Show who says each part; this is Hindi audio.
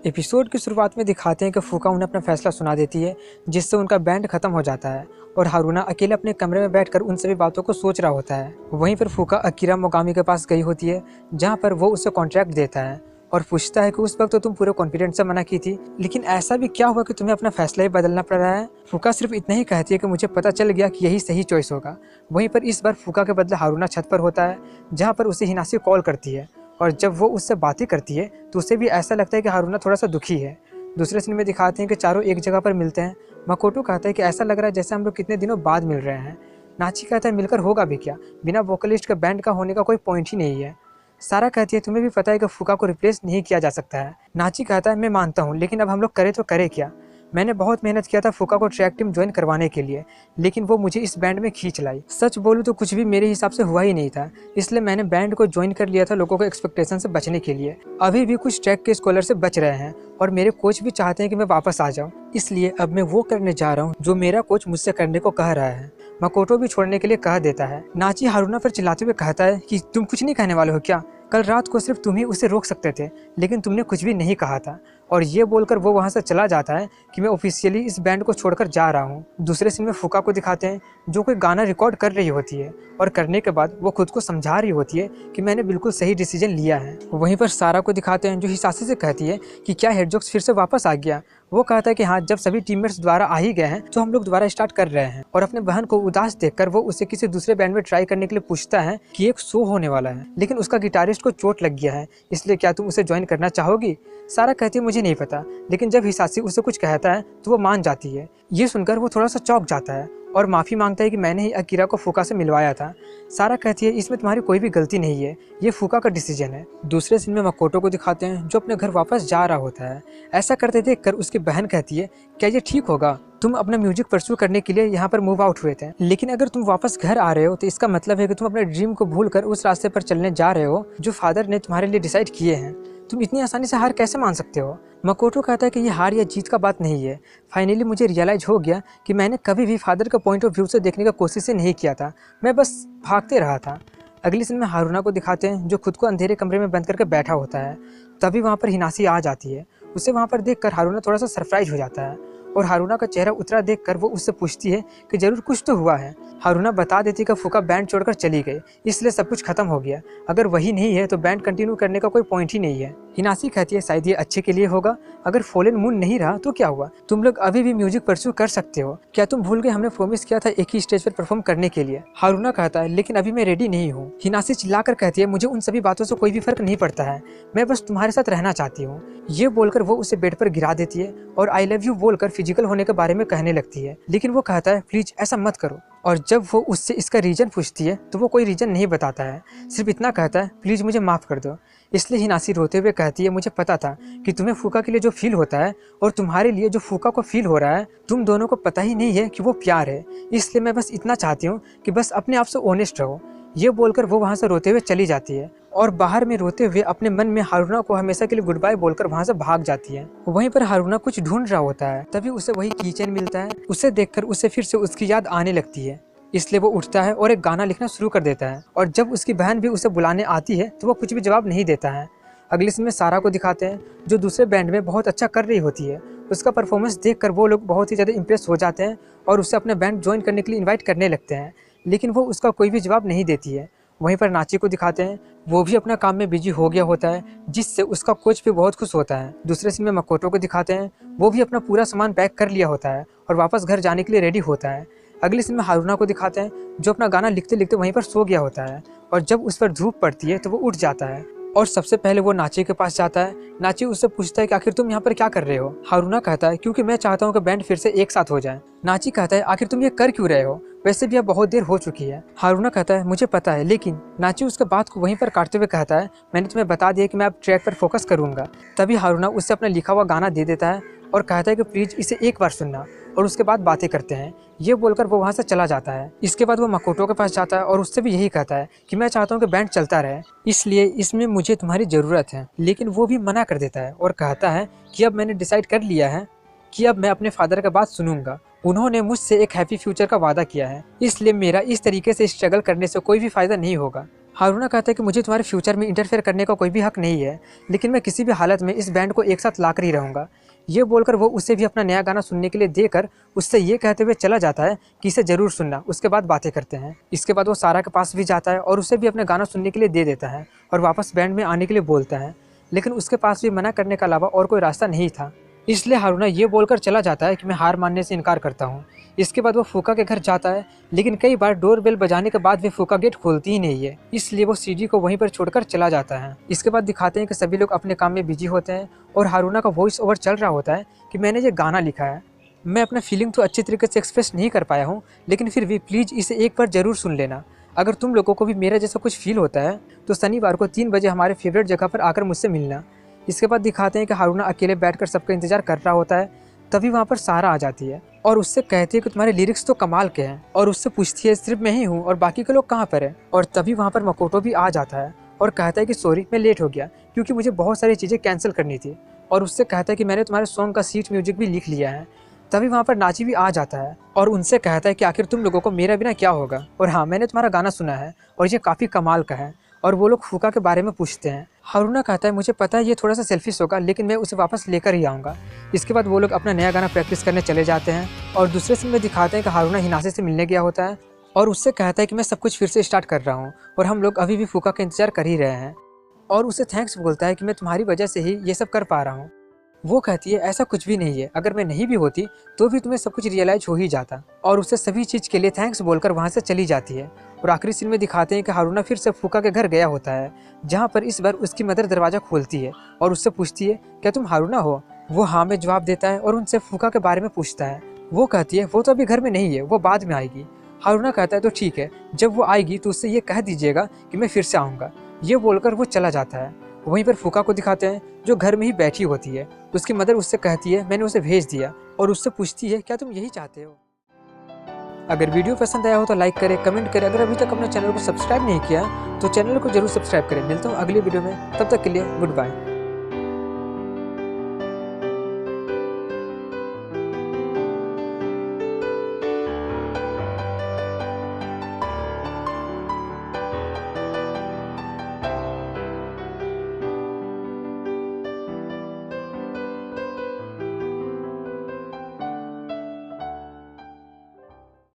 Speaker 1: एपिसोड की शुरुआत में दिखाते हैं कि फूका उन्हें अपना फैसला सुना देती है, जिससे उनका बैंड खत्म हो जाता है और हारूना अकेले अपने कमरे में बैठकर उन सभी बातों को सोच रहा होता है। वहीं पर फूका अकीरा मोगामी के पास गई होती है, जहां पर वो उसे कॉन्ट्रैक्ट देता है और पूछता है कि उस वक्त तो तुम पूरे कॉन्फिडेंस से मना की थी, लेकिन ऐसा भी क्या हुआ कि तुम्हें अपना फैसला ही बदलना पड़ रहा है। फूका सिर्फ इतना ही कहती है कि मुझे पता चल गया कि यही सही चॉइस होगा। वहीं पर इस बार फूका के बदले हारूना छत पर होता है, जहाँ पर उसे हिनासी कॉल करती है और जब वो उससे बातें करती है तो उसे भी ऐसा लगता है कि हारूना थोड़ा सा दुखी है। दूसरे सीन में दिखाते हैं कि चारों एक जगह पर मिलते हैं। मकोटो कहता है कि ऐसा लग रहा है जैसे हम लोग कितने दिनों बाद मिल रहे हैं। नाची कहता है मिलकर होगा भी क्या, बिना वोकलिस्ट के बैंड का होने का कोई पॉइंट ही नहीं है। सारा कहती है तुम्हें भी पता है कि फूका को रिप्लेस नहीं किया जा सकता है। नाची कहता है मैं मानता हूँ, लेकिन अब हम लोग करें तो करें क्या। मैंने बहुत मेहनत किया था फूका को ट्रैक टीम ज्वाइन करवाने के लिए, लेकिन वो मुझे इस बैंड में खींच लाई। सच बोलूँ तो कुछ भी मेरे हिसाब से हुआ ही नहीं था, इसलिए मैंने बैंड को ज्वाइन कर लिया था लोगों के एक्सपेक्टेशन से बचने के लिए। अभी भी कुछ ट्रैक के स्कॉलर से बच रहे हैं और मेरे कोच भी चाहते हैं कि मैं वापस आ जाऊँ, इसलिए अब मैं वो करने जा रहा हूँ जो मेरा कोच मुझसे करने को कह रहा है। मकोटो भी छोड़ने के लिए कह देता है। नाची हारूना पर चिल्लाते हुए कहता है कि तुम कुछ नहीं कहने वाले हो क्या, कल रात को सिर्फ तुम ही उसे रोक सकते थे, लेकिन तुमने कुछ भी नहीं कहा था। और ये बोलकर वो वहाँ से चला जाता है कि मैं ऑफिशियली इस बैंड को छोड़कर जा रहा हूँ। दूसरे सीन में फूका को दिखाते हैं जो कोई गाना रिकॉर्ड कर रही होती है और करने के बाद वो खुद को समझा रही होती है कि मैंने बिल्कुल सही डिसीजन लिया है। वहीं पर सारा को दिखाते हैं जो हिसासी से कहती है कि क्या हेडजॉक्स फिर से वापस आ गया। वो कहता है कि हाँ, जब सभी टीममेट्स दोबारा आ ही गए हैं तो हम लोग दोबारा स्टार्ट कर रहे हैं। और अपने बहन को उदास देखकर वो उसे किसी दूसरे बैंड में ट्राई करने के लिए पूछता है कि एक शो होने वाला है, लेकिन उसका गिटारिस्ट को चोट लग गया है, इसलिए क्या तुम उसे ज्वाइन करना चाहोगी। सारा कहती है मुझे नहीं पता, लेकिन जब हिसासी उसे कुछ कहता है तो वो मान जाती है। ये सुनकर वो थोड़ा सा चौंक जाता है और माफ़ी मांगता है कि मैंने ही अकीरा को फूका से मिलवाया था। सारा कहती है इसमें तुम्हारी कोई भी गलती नहीं है, ये फूका का डिसीजन है। दूसरे सीन में मकोटो को दिखाते हैं जो अपने घर वापस जा रहा होता है। ऐसा करते देखकर उसकी बहन कहती है क्या ये ठीक होगा, तुम अपना म्यूजिक परस्यू करने के लिए यहाँ पर मूव आउट हुए थे, लेकिन अगर तुम वापस घर आ रहे हो तो इसका मतलब है कि तुम अपने ड्रीम को भूलकर उस रास्ते पर चलने जा रहे हो जो फादर ने तुम्हारे लिए डिसाइड किए हैं। तुम इतनी आसानी से हार कैसे मान सकते हो। मकोटो कहता है कि ये हार या जीत का बात नहीं है। फाइनली मुझे रियलाइज हो गया कि मैंने कभी भी फादर का पॉइंट ऑफ व्यू से देखने का कोशिश ही नहीं किया था, मैं बस भागते रहा था। अगली सीन में हारूना को दिखाते हैं जो खुद को अंधेरे कमरे में बंद करके बैठा होता है। तभी वहाँ पर हिनासी आ जाती है। उसे वहाँ पर देखकर हारूना थोड़ा सा सरप्राइज हो जाता है और हारूना का चेहरा उतरा देखकर वो उससे पूछती है कि जरूर कुछ तो हुआ है। हारूना बता देती कि फूका बैंड छोड़कर चली गई, इसलिए सब कुछ खत्म हो गया। अगर वही नहीं है तो बैंड कंटिन्यू करने का कोई पॉइंट ही नहीं है। हिनासी कहती है शायद ये अच्छे के लिए होगा, अगर फॉलन मून नहीं रहा तो क्या हुआ, तुम लोग अभी भी म्यूजिक परस्यू कर सकते हो। क्या तुम भूल गए हमने प्रॉमिस किया था एक ही स्टेज पर परफॉर्म करने के लिए। हारूना कहता है लेकिन अभी मैं रेडी नहीं हूँ। हिनासी चिल्लाकर कहती है मुझे उन सभी बातों से कोई भी फर्क नहीं पड़ता है, मैं बस तुम्हारे साथ रहना चाहती हूँ। ये बोलकर वो उसे बेड पर गिरा देती है और आई लव यू बोलकर फिजिकल होने के बारे में कहने लगती है, लेकिन वो कहता है प्लीज ऐसा मत करो। और जब वो उससे इसका रीजन पूछती है तो वो कोई रीजन नहीं बताता है, सिर्फ इतना कहता है प्लीज मुझे माफ कर दो। इसलिए हिनासी रोते हुए कहती है मुझे पता था कि तुम्हें फूका के लिए जो फील होता है और तुम्हारे लिए जो फूका को फील हो रहा है, तुम दोनों को पता ही नहीं है कि वो प्यार है, इसलिए मैं बस इतना चाहती हूँ कि बस अपने आप से ऑनेस्ट रहो। ये बोलकर वो वहाँ से रोते हुए चली जाती है और बाहर में रोते हुए अपने मन में हारूना को हमेशा के लिए गुड बाय बोलकर वहाँ से भाग जाती है। वहीं पर हारूना कुछ ढूंढ रहा होता है, तभी उसे वही कीचेन मिलता है। उसे देखकर उसे फिर से उसकी याद आने लगती है, इसलिए वो उठता है और एक गाना लिखना शुरू कर देता है। और जब उसकी बहन भी उसे बुलाने आती है तो वो कुछ भी जवाब नहीं देता है। अगले सीन में सारा को दिखाते हैं जो दूसरे बैंड में बहुत अच्छा कर रही होती है। उसका परफॉर्मेंस देखकर वो लोग बहुत ही ज़्यादा इंप्रेस हो जाते हैं और उसे अपने बैंड ज्वाइन करने के लिए इन्वाइट करने लगते हैं, लेकिन वो उसका कोई भी जवाब नहीं देती है। वहीं पर नाची को दिखाते हैं, वो भी अपना काम में बिजी हो गया होता है, जिससे उसका कोच भी बहुत खुश होता है। दूसरे सीन में मकोटो को दिखाते हैं, वो भी अपना पूरा सामान पैक कर लिया होता है और वापस घर जाने के लिए रेडी होता है। अगले सीन में हारूना को दिखाते हैं जो अपना गाना लिखते लिखते वहीं पर सो गया होता है और जब उस पर धूप पड़ती है तो वो उठ जाता है और सबसे पहले वो नाची के पास जाता है। नाची उससे पूछता है कि आखिर तुम यहाँ पर क्या कर रहे हो। हारूना कहता है क्योंकि मैं चाहता हूँ कि बैंड फिर से एक साथ हो जाए। नाची कहता है आखिर तुम ये कर क्यों रहे हो, वैसे भी अब बहुत देर हो चुकी है। हारूना कहता है मुझे पता है, लेकिन नाची उसके बात को वहीं पर काटते हुए कहता है मैंने तुम्हें बता दिया कि मैं अब ट्रैक पर फोकस करूंगा। तभी हारूना उससे अपना लिखा हुआ गाना दे देता है और कहता है कि प्लीज इसे एक बार सुनना और उसके बाद बातें करते हैं। ये बोलकर वो वहाँ से चला जाता है। इसके बाद वो मकोटो के पास जाता है और उससे भी यही कहता है कि मैं चाहता हूँ कि बैंड चलता रहे, इसलिए इसमें मुझे तुम्हारी ज़रूरत है। लेकिन वो भी मना कर देता है और कहता है कि अब मैंने डिसाइड कर लिया है कि अब मैं अपने फादर का बात सुनूंगा। उन्होंने मुझसे एक हैप्पी फ्यूचर का वादा किया है, इसलिए मेरा इस तरीके से स्ट्रगल करने से कोई भी फ़ायदा नहीं होगा। हारूना कहता है कि मुझे तुम्हारे फ्यूचर में इंटरफेयर करने का कोई भी हक नहीं है, लेकिन मैं किसी भी हालत में इस बैंड को एक साथ लाकर ही रहूँगा। ये बोलकर वो उसे भी अपना नया गाना सुनने के लिए देकर उससे ये कहते हुए चला जाता है कि इसे ज़रूर सुनना, उसके बाद बातें करते हैं। इसके बाद वो सारा के पास भी जाता है और उसे भी अपना गाना सुनने के लिए दे देता है और वापस बैंड में आने के लिए बोलता है, लेकिन उसके पास भी मना करने के अलावा और कोई रास्ता नहीं था। इसलिए हारूना ये बोलकर चला जाता है कि मैं हार मानने से इनकार करता हूँ। इसके बाद वो फूका के घर जाता है, लेकिन कई बार डोर बेल बजाने के बाद भी फूका गेट खोलती ही नहीं है, इसलिए वो सीडी को वहीं पर छोड़कर चला जाता है। इसके बाद दिखाते हैं कि सभी लोग अपने काम में बिजी होते हैं और हारूना का वॉइस ओवर चल रहा होता है कि मैंने ये गाना लिखा है, मैं अपना फीलिंग तो अच्छी तरीके से एक्सप्रेस नहीं कर पाया हूँ, लेकिन फिर भी प्लीज़ इसे एक बार ज़रूर सुन लेना। अगर तुम लोगों को भी मेरा जैसा कुछ फील होता है तो शनिवार को 3 बजे हमारे फेवरेट जगह पर आकर मुझसे मिलना। इसके बाद दिखाते हैं कि हारूना अकेले बैठकर सबका इंतजार कर रहा होता है। तभी वहाँ पर सारा आ जाती है और उससे कहती है कि तुम्हारे लिरिक्स तो कमाल के हैं, और उससे पूछती है सिर्फ मैं ही हूँ और बाकी के लोग कहाँ पर हैं। और तभी वहाँ पर मकोटो भी आ जाता है और कहता है कि सॉरी मैं लेट हो गया क्योंकि मुझे बहुत सारी चीज़ें कैंसिल करनी थी, और उससे कहता है कि मैंने तुम्हारे सॉन्ग का सीट म्यूजिक भी लिख लिया है। तभी वहाँ पर नाची भी आ जाता है और उनसे कहता है कि आखिर तुम लोगों को मेरा बिना क्या होगा, और हाँ मैंने तुम्हारा गाना सुना है और ये काफ़ी कमाल का है। और वो लोग फूका के बारे में पूछते हैं। हारूना कहता है मुझे पता है ये थोड़ा सा सेल्फिश होगा, लेकिन मैं उसे वापस लेकर ही आऊँगा। इसके बाद वो लोग अपना नया गाना प्रैक्टिस करने चले जाते हैं और दूसरे सीन में दिखाते हैं कि हारूना हिनासे से मिलने गया होता है और उससे कहता है कि मैं सब कुछ फिर से स्टार्ट कर रहा हूँ और हम लोग अभी भी फूका का इंतजार कर ही रहे हैं, और उसे थैंक्स बोलता है कि मैं तुम्हारी वजह से ही ये सब कर पा रहा हूँ। वो कहती है ऐसा कुछ भी नहीं है, अगर मैं नहीं भी होती तो भी तुम्हें सब कुछ रियलाइज हो ही जाता, और उसे सभी चीज़ के लिए थैंक्स बोलकर वहाँ से चली जाती है। और आखिरी सीन में दिखाते हैं कि हारूना फिर से फूका के घर गया होता है, जहाँ पर इस बार उसकी मदर दरवाज़ा खोलती है और उससे पूछती है क्या तुम हारूना हो। वो हाँ में जवाब देता है और उनसे फूका के बारे में पूछता है। वो कहती है वो तो अभी घर में नहीं है, वो बाद में आएगी। हारूना कहता है तो ठीक है, जब वो आएगी तो उससे ये कह दीजिएगा कि मैं फिर से आऊँगा। ये बोलकर वो चला जाता है। वहीं पर फूका को दिखाते हैं जो घर में ही बैठी होती है। उसकी मदर उससे कहती है मैंने उसे भेज दिया, और उससे पूछती है क्या तुम यही चाहते हो। अगर वीडियो पसंद आया हो तो लाइक करें, कमेंट करें। अगर अभी तक अपने चैनल को सब्सक्राइब नहीं किया तो चैनल को जरूर सब्सक्राइब करें। मिलता हूँ अगली वीडियो में, तब तक के लिए गुड बाय।